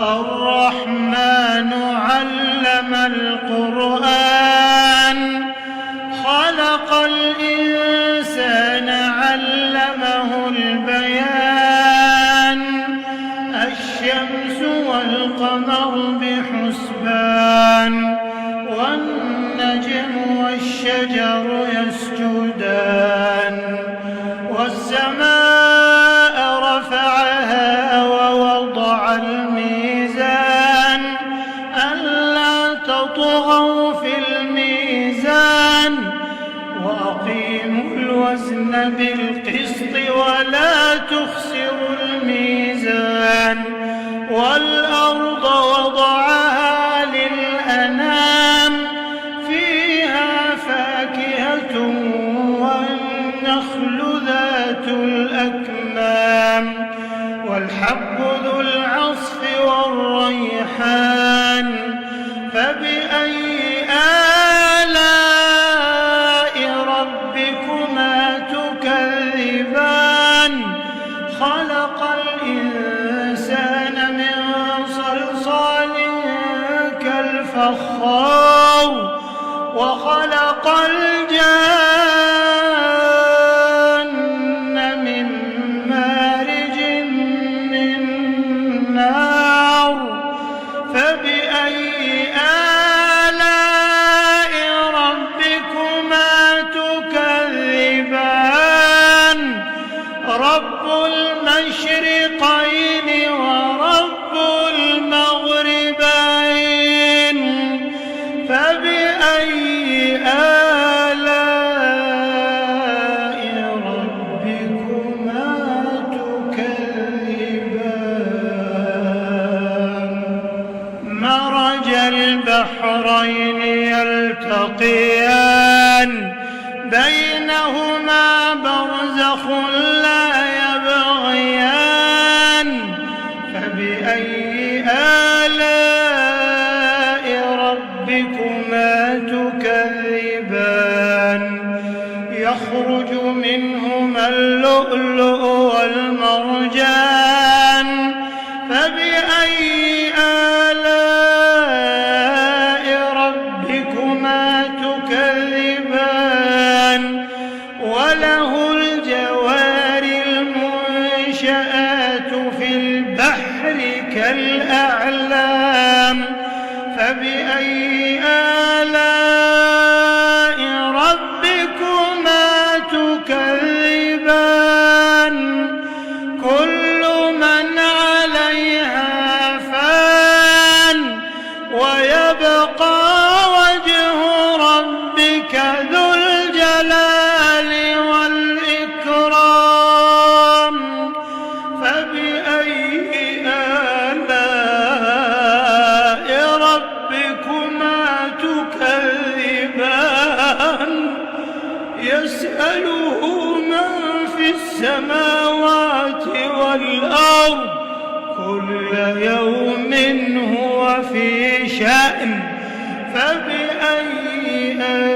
الرحمن علم القرآن خلق الإنسان علمه البيان الشمس والقمر بحسبان والنجم والشجر يسجدان والسماء رفعها ووضع الميزان ألا تطغوا في الميزان وأقيموا الوزن بالقسط ولا تخسروا الميزان والأرض وضعها للأنام فيها فاكهة والنخل ذات الأكمام والحب ذو العصف والريحان فبأي آلاء ربكما تكذبان خلق الإنسان من صلصال كالفخار وخلق الجان من مارج من نار فبأي آلاء ربكما تكذبان رب المشرقين ورب المغربين فبأي آلاء ربكما تكذبان مرج البحرين يلتقيان بينهما برزخ لا يبغيان فبأي آلاء ربكما تكذبان يخرج منهما اللؤلؤ والمرجان فبأي آلاء ربكما تكذبان وله الجوار المنشآت في البحر كالأعلام فبأي آلاء ربكما تكذبان كل من عليها فان ويبقى وجه ربك ذو الجلال والإكرام فبأي آلاء ربكما تكذبان يسأله من في السماوات والأرض كل يوم هو في شأن فبأي آلاء